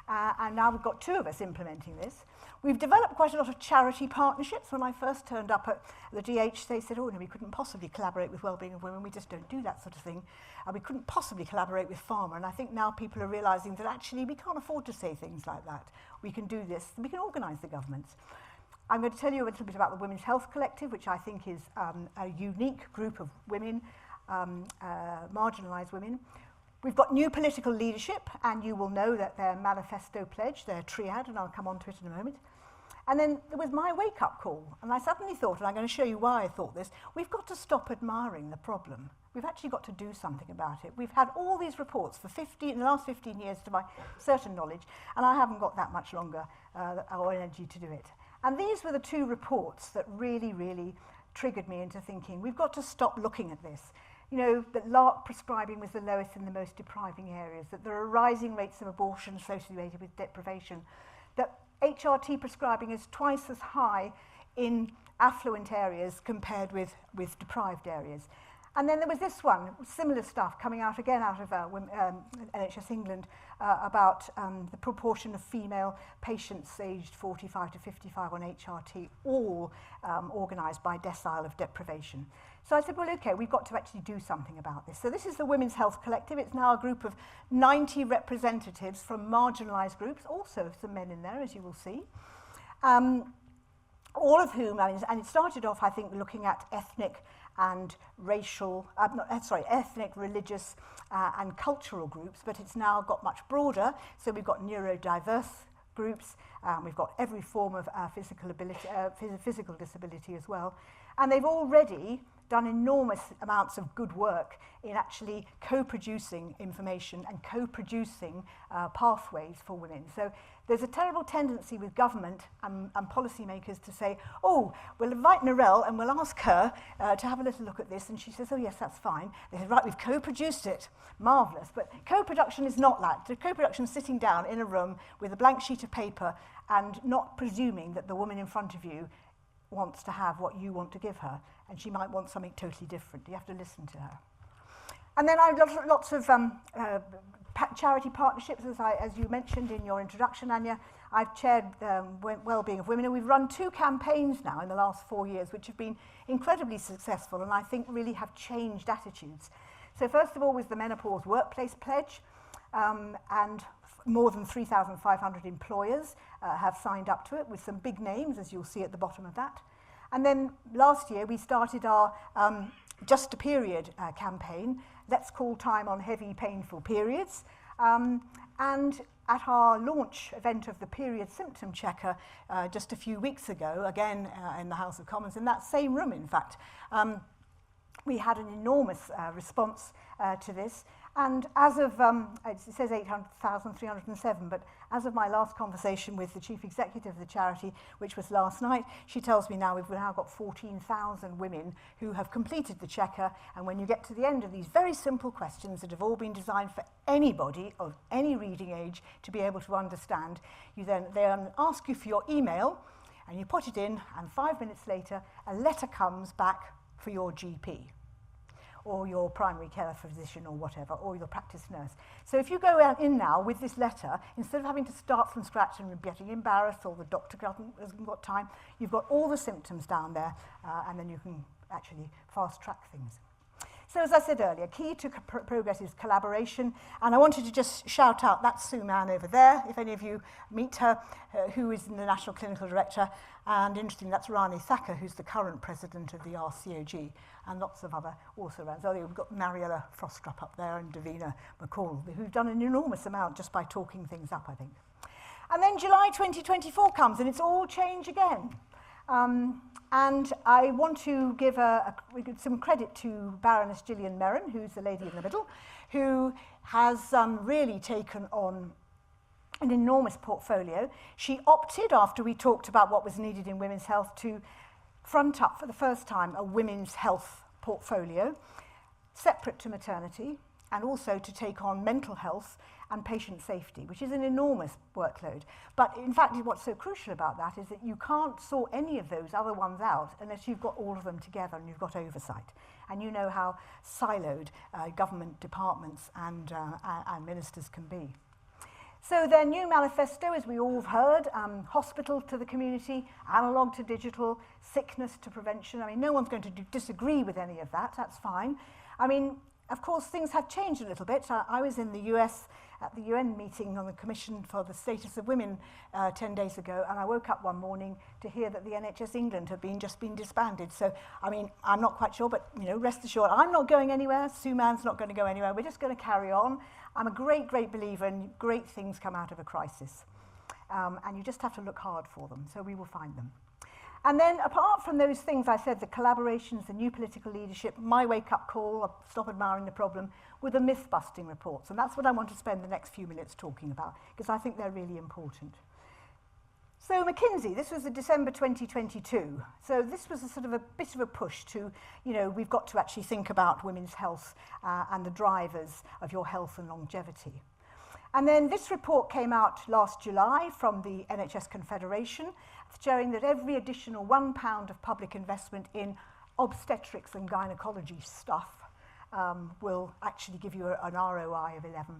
And now we've got 2 of us implementing this. We've developed quite a lot of charity partnerships. When I first turned up at the DH, they said, oh, no, we couldn't possibly collaborate with Wellbeing of Women. We just don't do that sort of thing. And we couldn't possibly collaborate with pharma. And I think now people are realising that actually we can't afford to say things like that. We can do this. We can organise the governments. I'm going to tell you a little bit about the Women's Health Collective, which I think is a unique group of women, marginalised women. We've got new political leadership, and you will know that their manifesto pledge, their triad, and I'll come on to it in a moment. And then there was my wake-up call, and I suddenly thought, and I'm going to show you why I thought this, we've got to stop admiring the problem. We've actually got to do something about it. We've had all these reports for in the last 15 years to my certain knowledge, and I haven't got that much longer or energy to do it. And these were the 2 reports that really, really triggered me into thinking, we've got to stop looking at this. You know, that LARC prescribing was the lowest in the most depriving areas, that there are rising rates of abortion associated with deprivation, that HRT prescribing is twice as high in affluent areas compared with deprived areas. And then there was this one, similar stuff coming out again out of NHS England about the proportion of female patients aged 45 to 55 on HRT, all organised by decile of deprivation. So I said, well, okay, we've got to actually do something about this. So this is the Women's Health Collective. It's now a group of 90 representatives from marginalised groups, also some men in there, as you will see. All of whom, and it started off, I think, looking at ethnic and racial, ethnic, religious and cultural groups, but it's now got much broader. So we've got neurodiverse groups. We've got every form of physical disability as well. And they've already done enormous amounts of good work in actually co-producing information and co-producing pathways for women. So there's a terrible tendency with government and policymakers to say, oh, we'll invite Narelle and we'll ask her to have a little look at this. And she says, oh, yes, that's fine. They say, right, we've co-produced it. Marvellous. But co-production is not that. The co-production is sitting down in a room with a blank sheet of paper and not presuming that the woman in front of you wants to have what you want to give her, and she might want something totally different. You have to listen to her. And then I've got lots of charity partnerships, as you mentioned in your introduction, Anya. I've chaired Wellbeing of Women, and we've run 2 campaigns now in the last 4 years, which have been incredibly successful, and I think really have changed attitudes. So first of all was the Menopause Workplace Pledge, and more than 3,500 employers have signed up to it with some big names, as you'll see at the bottom of that. And then last year we started our Just a Period campaign, Let's Call Time on Heavy Painful Periods. And at our launch event of the Period Symptom Checker just a few weeks ago, again in the House of Commons, in that same room in fact, we had an enormous response to this. And as of, it says 800,307, but as of my last conversation with the chief executive of the charity, which was last night, she tells me now we've now got 14,000 women who have completed the checker. And when you get to the end of these very simple questions that have all been designed for anybody of any reading age to be able to understand, they then ask you for your email, and you put it in, and 5 minutes later, a letter comes back for your GP. Or your primary care physician or whatever, or your practice nurse. So if you go in now with this letter, instead of having to start from scratch and getting embarrassed, or the doctor hasn't got time, you've got all the symptoms down there, and then you can actually fast track things. So as I said earlier, key to progress is collaboration, and I wanted to just shout out, that's Sue Mann over there, if any of you meet her, who is the National Clinical Director, and interestingly, that's Rani Thacker, who's the current president of the RCOG, and lots of other also around. So we've got Mariella Frostrup up there and Davina McCall, who've done an enormous amount just by talking things up, I think. And then July 2024 comes, and it's all change again. And I want to give some credit to Baroness Gillian Merron, who's the lady in the middle, who has really taken on an enormous portfolio. She opted, after we talked about what was needed in women's health, to front up for the first time a women's health portfolio, separate to maternity, and also to take on mental health and patient safety, which is an enormous workload. But in fact, what's so crucial about that is that you can't sort any of those other ones out unless you've got all of them together and you've got oversight. And you know how siloed government departments and ministers can be. So their new manifesto, as we all have heard, hospital to the community, analogue to digital, sickness to prevention. I mean, no one's going to disagree with any of that, that's fine. I mean, of course, things have changed a little bit. I was in the US at the UN meeting on the Commission for the Status of Women 10 days ago, and I woke up one morning to hear that the NHS England had just been disbanded. So, I mean, I'm not quite sure, but, you know, rest assured, I'm not going anywhere. Sue Mann's not going to go anywhere. We're just going to carry on. I'm a great, great believer in great things come out of a crisis. And you just have to look hard for them, so we will find them. And then apart from those things I said, the collaborations, the new political leadership, my wake-up call, stop admiring the problem, were the myth-busting reports. And that's what I want to spend the next few minutes talking about, because I think they're really important. So McKinsey, this was the December 2022. So this was a sort of a bit of a push to, you know, we've got to actually think about women's health and the drivers of your health and longevity. And then this report came out last July from the NHS Confederation, showing that every additional £1 of public investment in obstetrics and gynaecology stuff will actually give you an ROI of £11.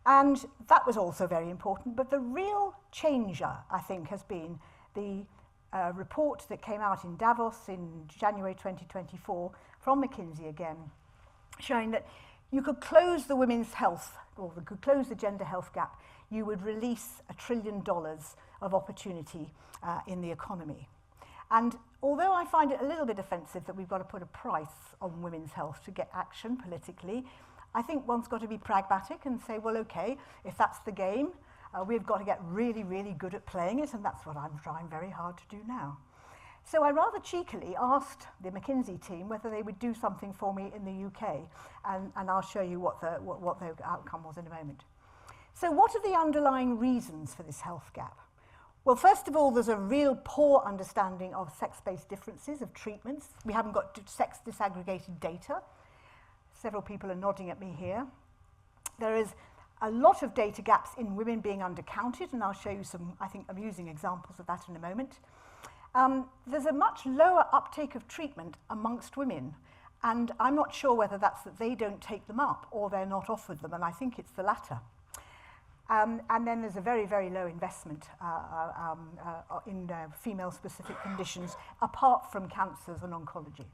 And that was also very important, but the real changer, I think, has been the report that came out in Davos in January 2024 from McKinsey again, showing that you could close the women's health, or you could close the gender health gap, you would release $1 trillion of opportunity in the economy. And although I find it a little bit offensive that we've got to put a price on women's health to get action politically, I think one's got to be pragmatic and say, well, okay, if that's the game, We've got to get really, really good at playing it, and that's what I'm trying very hard to do now. So I rather cheekily asked the McKinsey team whether they would do something for me in the UK, and I'll show you what the outcome was in a moment. So what are the underlying reasons for this health gap? Well, first of all, there's a real poor understanding of sex-based differences of treatments. We haven't got sex disaggregated data. Several people are nodding at me here. There is a lot of data gaps in women being undercounted, and I'll show you some, I think, amusing examples of that in a moment. There's a much lower uptake of treatment amongst women, and I'm not sure whether that's that they don't take them up or they're not offered them, and I think it's the latter. And then there's a very, very low investment in female-specific conditions, apart from cancers and oncology.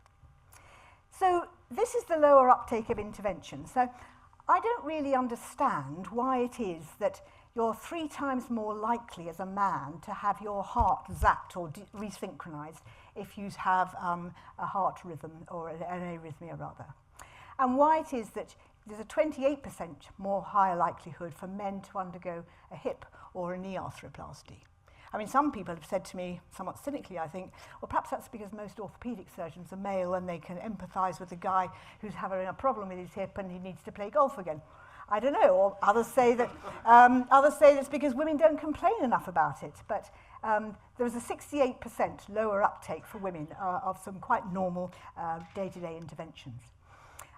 So this is the lower uptake of intervention. So I don't really understand why it is that you're 3 times more likely as a man to have your heart zapped or resynchronized if you have a heart rhythm, or an arrhythmia rather. And why it is that there's a 28% more higher likelihood for men to undergo a hip or a knee arthroplasty. I mean, some people have said to me, somewhat cynically, I think, well, perhaps that's because most orthopedic surgeons are male and they can empathise with the guy who's having a problem with his hip and he needs to play golf again. I don't know, or others say that it's because women don't complain enough about it. But there was a 68% lower uptake for women of some quite normal day-to-day interventions.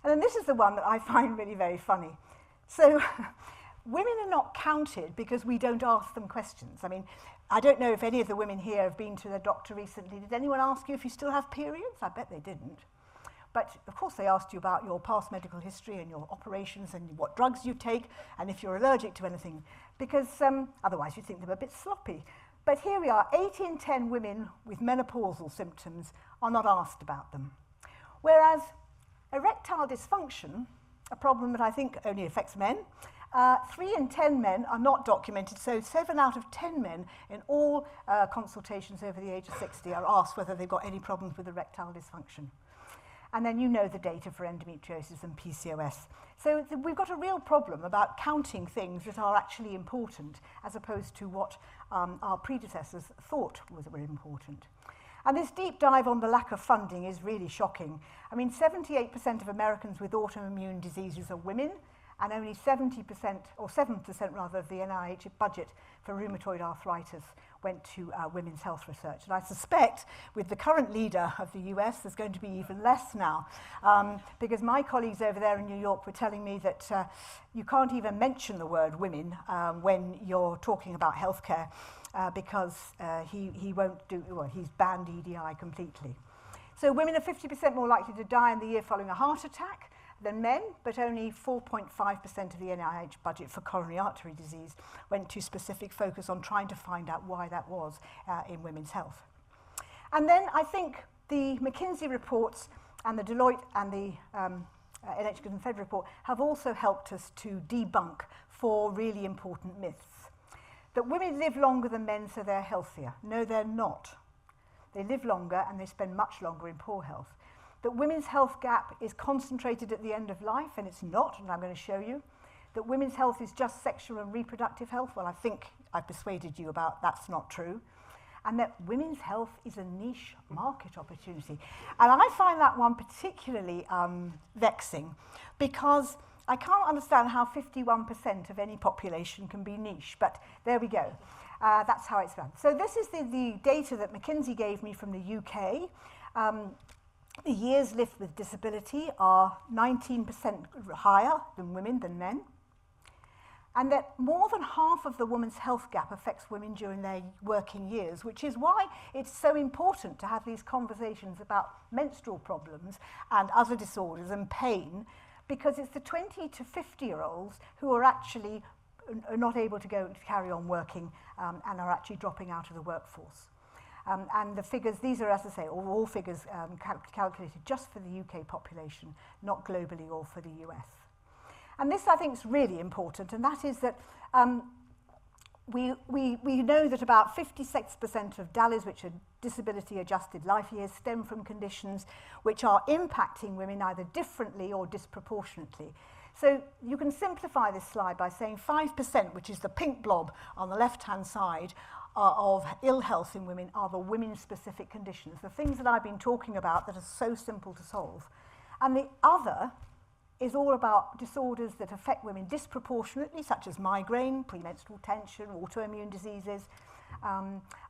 And then this is the one that I find really very funny. So women are not counted because we don't ask them questions. I mean, I don't know if any of the women here have been to their doctor recently. Did anyone ask you if you still have periods? I bet they didn't. But of course they asked you about your past medical history and your operations and what drugs you take and if you're allergic to anything, because otherwise you'd think they were a bit sloppy. But here we are, 8 in 10 women with menopausal symptoms are not asked about them. Whereas erectile dysfunction, a problem that I think only affects men, 3 in 10 men are not documented, so 7 out of 10 men in all consultations over the age of 60 are asked whether they've got any problems with erectile dysfunction. And then you know the data for endometriosis and PCOS. So we've got a real problem about counting things that are actually important as opposed to what our predecessors thought were important. And this deep dive on the lack of funding is really shocking. I mean, 78% of Americans with autoimmune diseases are women, and only 70%, or 7% rather, of the NIH budget for rheumatoid arthritis went to women's health research. And I suspect with the current leader of the US, there's going to be even less now, because my colleagues over there in New York were telling me that you can't even mention the word women when you're talking about healthcare, because he won't do, well, he's banned EDI completely. So women are 50% more likely to die in the year following a heart attack than men, but only 4.5% of the NIH budget for coronary artery disease went to specific focus on trying to find out why that was in women's health. And then I think the McKinsey reports and the Deloitte and the NHS and Fed report have also helped us to debunk 4 really important myths. That women live longer than men, so they're healthier. No, they're not. They live longer and they spend much longer in poor health. That women's health gap is concentrated at the end of life, and it's not, and I'm going to show you. That women's health is just sexual and reproductive health. Well, I think I've persuaded you about that's not true. And that women's health is a niche market opportunity. And I find that one particularly vexing, because I can't understand how 51% of any population can be niche, but there we go. That's how it's done. So this is the data that McKinsey gave me from the UK. The years lived with disability are 19% higher than women than men. And that more than half of the woman's health gap affects women during their working years, which is why it's so important to have these conversations about menstrual problems and other disorders and pain, because it's the 20 to 50-year-olds who are actually not able to carry on working and are actually dropping out of the workforce. And the figures, these are, as I say, all figures calculated just for the UK population, not globally or for the US. And this, I think, is really important, and that is that we know that about 56% of DALYs, which are disability-adjusted life years, stem from conditions which are impacting women either differently or disproportionately. So you can simplify this slide by saying 5%, which is the pink blob on the left-hand side, of ill health in women are the women-specific conditions, the things that I've been talking about that are so simple to solve. And the other is all about disorders that affect women disproportionately, such as migraine, premenstrual tension, autoimmune diseases,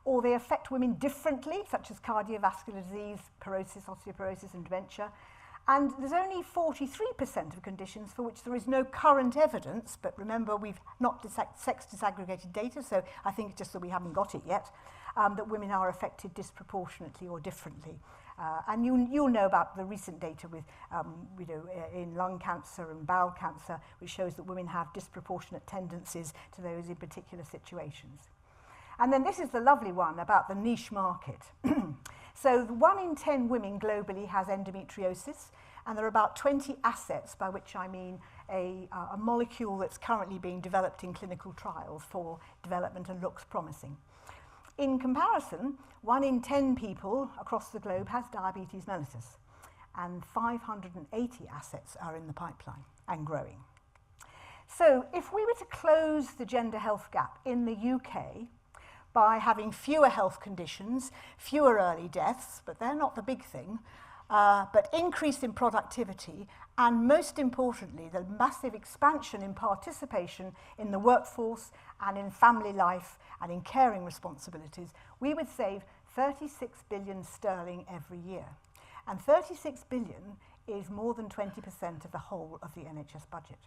or they affect women differently, such as cardiovascular disease, porosis, osteoporosis, and dementia. And there's only 43% of conditions for which there is no current evidence, but remember, we've not sex disaggregated data, so I think it's just that we haven't got it yet, that women are affected disproportionately or differently. And you'll know about the recent data with, in lung cancer and bowel cancer, which shows that women have disproportionate tendencies to those in particular situations. And then this is the lovely one about the niche market. So 1 in 10 women globally has endometriosis, and there are about 20 assets, by which I mean a molecule that's currently being developed in clinical trials for development and looks promising. In comparison, 1 in 10 people across the globe has diabetes mellitus, and 580 assets are in the pipeline and growing. So if we were to close the gender health gap in the UK by having fewer health conditions, fewer early deaths, but they're not the big thing, but increase in productivity, and most importantly, the massive expansion in participation in the workforce and in family life and in caring responsibilities, we would save 36 billion sterling every year. And 36 billion is more than 20% of the whole of the NHS budget.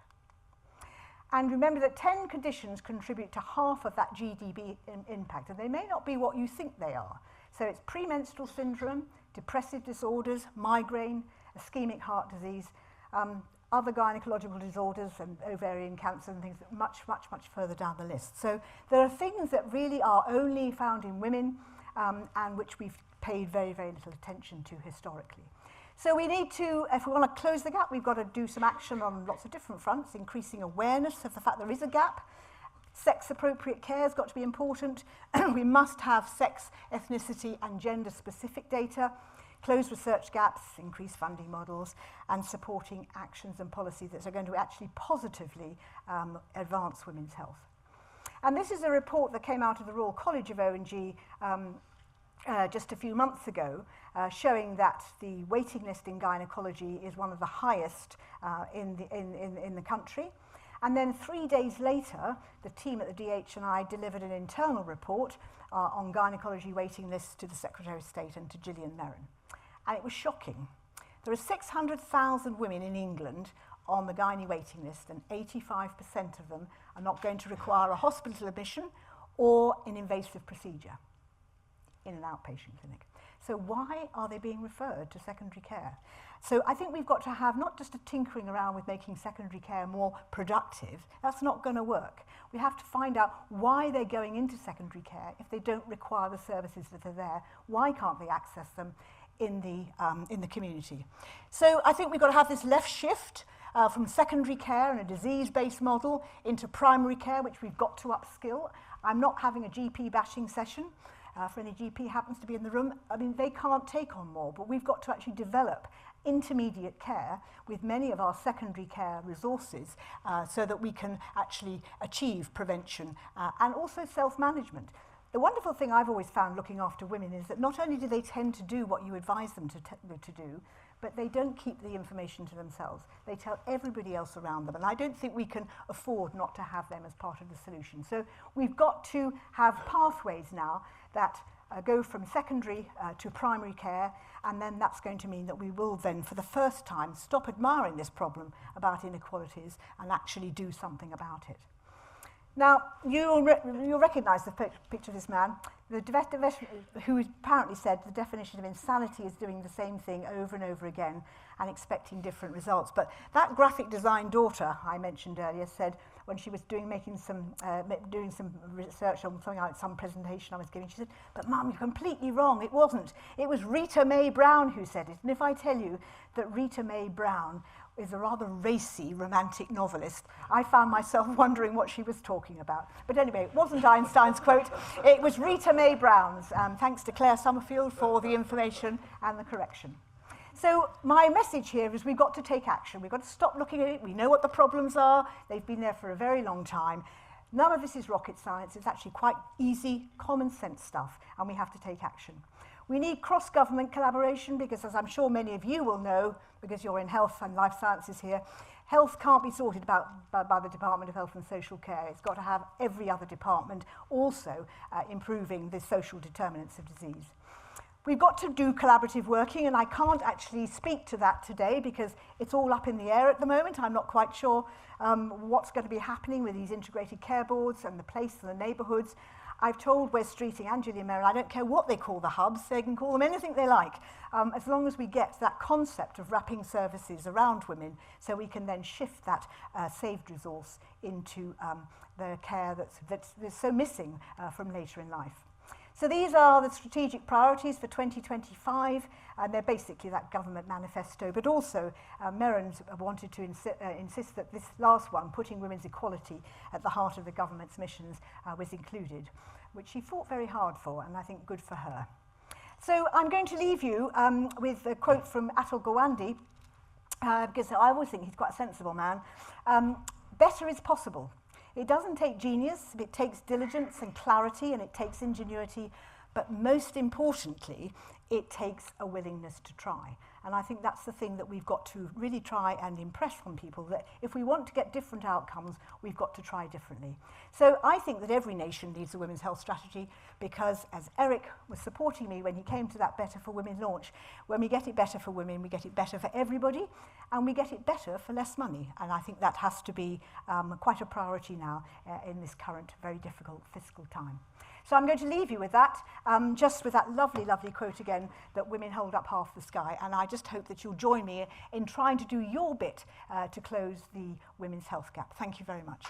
And remember that 10 conditions contribute to half of that GDP impact, and they may not be what you think they are. So it's premenstrual syndrome, depressive disorders, migraine, ischemic heart disease, other gynecological disorders and ovarian cancer and things much further down the list. So there are things that really are only found in women and which we've paid very, very little attention to historically. So we need to, if we want to close the gap, we've got to do some action on lots of different fronts, increasing awareness of the fact there is a gap. Sex-appropriate care has got to be important. We must have sex, ethnicity and gender-specific data, close research gaps, increase funding models, and supporting actions and policies that are going to actually positively advance women's health. And this is a report that came out of the Royal College of O&G just a few months ago, showing that the waiting list in gynaecology is one of the highest in the country. And then 3 days later, the team at the DH and I delivered an internal report on gynaecology waiting lists to the Secretary of State and to Gillian Merrin. And it was shocking. There are 600,000 women in England on the gynae waiting list, and 85% of them are not going to require a hospital admission or an invasive procedure in an outpatient clinic. So why are they being referred to secondary care? So I think we've got to have not just a tinkering around with making secondary care more productive. That's not going to work. We have to find out why they're going into secondary care if they don't require the services that are there. Why can't they access them in the community? So I think we've got to have this left shift from secondary care and a disease-based model into primary care, which we've got to upskill. I'm not having a GP bashing session. For any GP happens to be in the room, I mean, they can't take on more, but we've got to actually develop intermediate care with many of our secondary care resources so that we can actually achieve prevention and also self-management. The wonderful thing I've always found looking after women is that not only do they tend to do what you advise them to do, but they don't keep the information to themselves. They tell everybody else around them, and I don't think we can afford not to have them as part of the solution. So we've got to have pathways now that go from secondary to primary care, and then that's going to mean that we will then, for the first time, stop admiring this problem about inequalities and actually do something about it. Now, you'll recognise the picture of this man, who apparently said the definition of insanity is doing the same thing over and over again and expecting different results. But that graphic design daughter I mentioned earlier said when she was doing some research on something like some presentation I was giving, she said, "But Mum, you're completely wrong. It wasn't. It was Rita Mae Brown who said it." And if I tell you that Rita Mae Brown is a rather racy romantic novelist, I found myself wondering what she was talking about. But anyway, it wasn't Einstein's quote, it was Rita Mae Brown's. Thanks to Claire Summerfield for the information and the correction. So my message here is we've got to take action. We've got to stop looking at it. We know what the problems are. They've been there for a very long time. None of this is rocket science. It's actually quite easy, common sense stuff, and we have to take action. We need cross-government collaboration because, as I'm sure many of you will know, because you're in health and life sciences here, health can't be sorted by the Department of Health and Social Care. It's got to have every other department also improving the social determinants of disease. We've got to do collaborative working, and I can't actually speak to that today because it's all up in the air at the moment. I'm not quite sure what's going to be happening with these integrated care boards and the place and the neighbourhoods. I've told Wes Streeting and Julia Merrill, I don't care what they call the hubs, they can call them anything they like, as long as we get that concept of wrapping services around women so we can then shift that saved resource into the care that's so missing from later in life. So these are the strategic priorities for 2025, and they're basically that government manifesto, but also Merrins wanted to insist that this last one, putting women's equality at the heart of the government's missions, was included, which she fought very hard for, and I think good for her. So I'm going to leave you with a quote from Atul Gawande, because I always think he's quite a sensible man. Better is possible. It doesn't take genius, it takes diligence and clarity, and it takes ingenuity, but most importantly, it takes a willingness to try. And I think that's the thing that we've got to really try and impress on people, that if we want to get different outcomes, we've got to try differently. So I think that every nation needs a women's health strategy because, as Eric was supporting me when he came to that Better for Women launch, when we get it better for women, we get it better for everybody, and we get it better for less money. And I think that has to be quite a priority now in this current very difficult fiscal time. So I'm going to leave you with that, just with that lovely, lovely quote again, that women hold up half the sky. And I just hope that you'll join me in trying to do your bit to close the women's health gap. Thank you very much.